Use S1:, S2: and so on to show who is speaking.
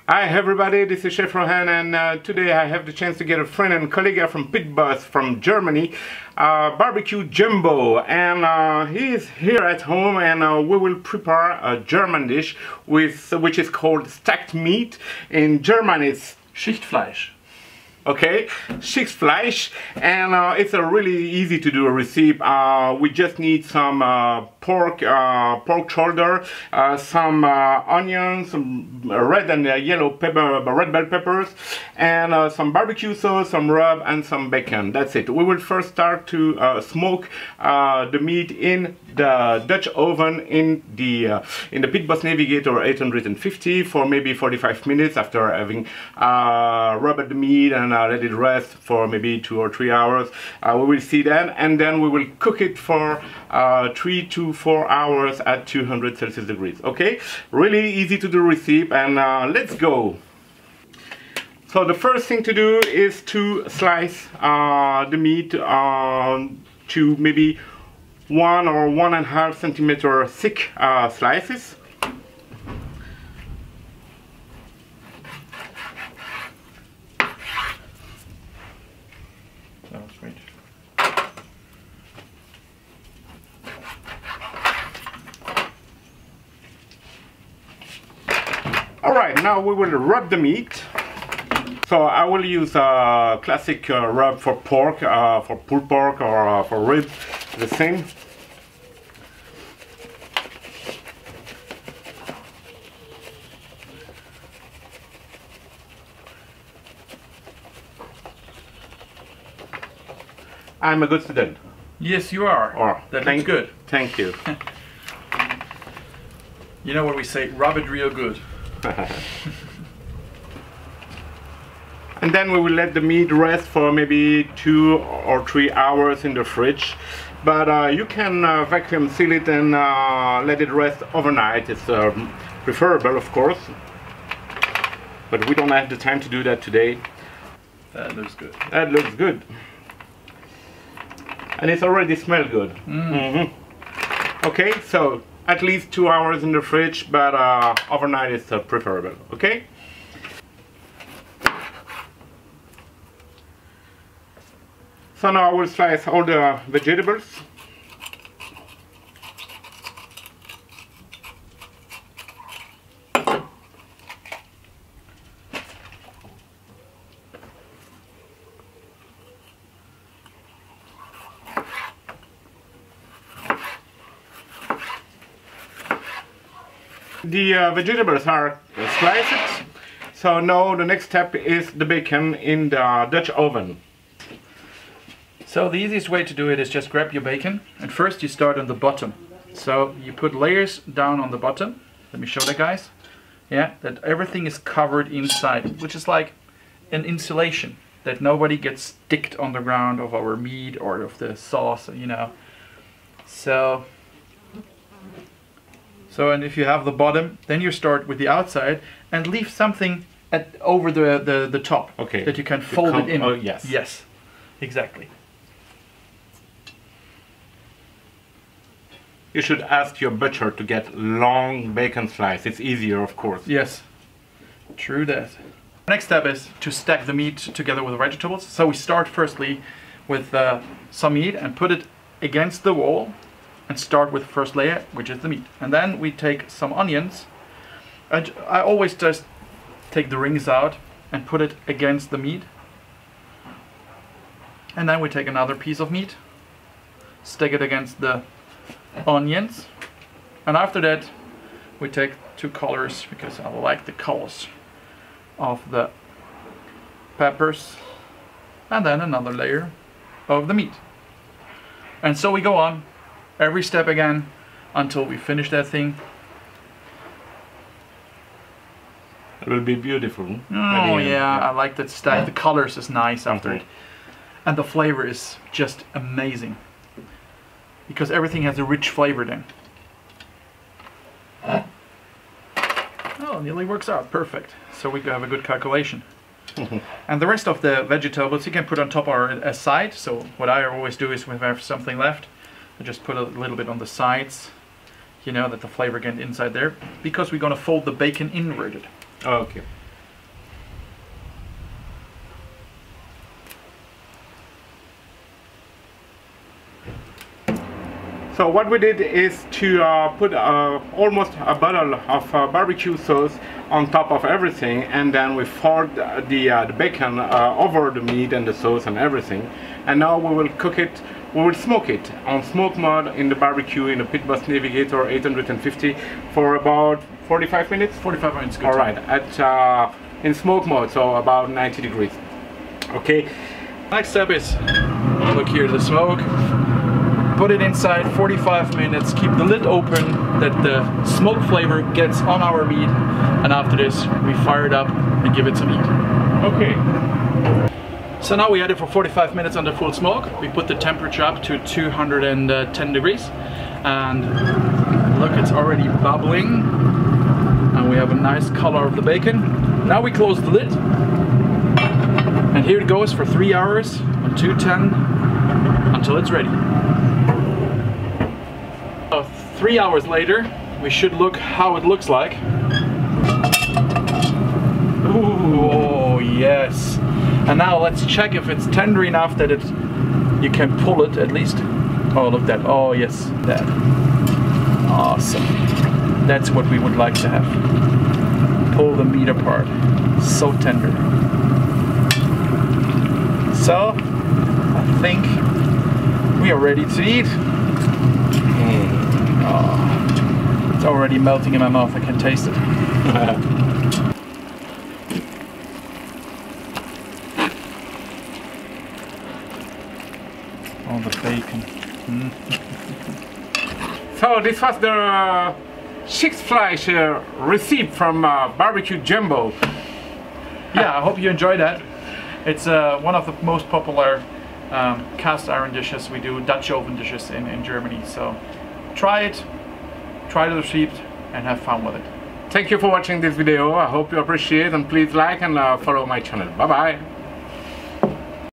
S1: Hi everybody, this is Chef Rohan, and today I have the chance to get a friend and colleague from Pitbus from Germany, Barbecue Jumbo, and he is here at home, and we will prepare a German dish which is called stacked meat. In German it's
S2: Schichtfleisch.
S1: Okay, Schichtfleisch, and it's a really easy to do recipe. We just need some pork shoulder, some onions, some red and yellow pepper, red bell peppers, and some barbecue sauce, some rub, and some bacon. That's it. We will first start to smoke the meat in the Dutch oven in the Pitbus Navigator 850 for maybe 45 minutes after having rubbed the meat and let it rest for maybe 2 or 3 hours. We will see that, and then we will cook it for 3 to 4 hours at 200 Celsius degrees. Okay, really easy to do recipe, and let's go. So the first thing to do is to slice the meat to maybe 1 or 1.5 centimeter thick slices.
S2: Sounds great.
S1: Alright, now we will rub the meat. So I will use a classic rub for pork, for pulled pork or for ribs, the same. I'm a good student.
S2: Yes, you are.
S1: Oh,
S2: that looks good.
S1: Thank you.
S2: You know what we say, rub it real good.
S1: And then we will let the meat rest for maybe 2 or 3 hours in the fridge. But you can vacuum seal it and let it rest overnight. It's preferable, of course. But we don't have the time to do that today.
S2: That looks good.
S1: That looks good. And it's already smelled good. Okay, so at least 2 hours in the fridge, but overnight is preferable. Okay. So now I will slice all the vegetables. The vegetables are sliced, so now the next step is the bacon in the Dutch oven.
S2: So the easiest way to do it is just grab your bacon, and first you start on the bottom. So you put layers down on the bottom. Let me show that, guys. Yeah, that everything is covered inside, which is like an insulation, that nobody gets sticked on the ground of our meat or of the sauce, you know. So and if you have the bottom, then you start with the outside and leave something over the top,
S1: okay,
S2: that you can fold it in.
S1: Oh, yes.
S2: Yes, exactly.
S1: You should ask your butcher to get long bacon slice. It's easier, of course.
S2: Yes, true that. Next step is to stack the meat together with the vegetables. So we start firstly with some meat and put it against the wall and start with the first layer, which is the meat. And then we take some onions. I always just take the rings out and put it against the meat. And then we take another piece of meat, stick it against the onions, and after that we take 2 colors, because I like the colors of the peppers, and then another layer of the meat. And so we go on every step again until we finish that thing.
S1: It will be beautiful.
S2: Oh yeah, I like that stack. The colors is nice after it, and the flavor is just amazing, because everything has a rich flavor then. Oh, nearly works out perfect. So we have a good calculation. And the rest of the vegetables you can put on top or aside. So what I always do is when I have something left, I just put a little bit on the sides, you know, that the flavor get inside there, because we're going to fold the bacon inverted.
S1: Okay. So what we did is to put almost a bottle of barbecue sauce on top of everything, and then we poured the bacon over the meat and the sauce and everything. And now we will cook it. We will smoke it on smoke mode in the barbecue in the Pit Boss Navigator 850 for about 45 minutes.
S2: 45 minutes. Good.
S1: All right, at in smoke mode, so about 90 degrees. Okay.
S2: Next step is look here, the smoke. Put it inside 45 minutes. Keep the lid open that the smoke flavor gets on our meat. And after this, we fire it up and give it some heat.
S1: Okay.
S2: So now we had it for 45 minutes under full smoke. We put the temperature up to 210 degrees. And look, it's already bubbling. And we have a nice color of the bacon. Now we close the lid. And here it goes for 3 hours on 210 until it's ready. 3 hours later, we should look how it looks like. Ooh, oh yes. And now let's check if it's tender enough that you can pull it at least. Oh, look that. Oh yes, that. Awesome. That's what we would like to have. Pull the meat apart. So tender. So, I think we are ready to eat. Oh, it's already melting in my mouth. I can taste it. Oh, the bacon.
S1: So this was the Six Fleisch recipe from Barbecue Jumbo.
S2: Yeah, I hope you enjoyed that. It's one of the most popular cast iron dishes. We do Dutch oven dishes in Germany. So try it, try the recipe, and have fun with it.
S1: Thank you for watching this video. I hope you appreciate, and please like and follow my channel. Bye bye.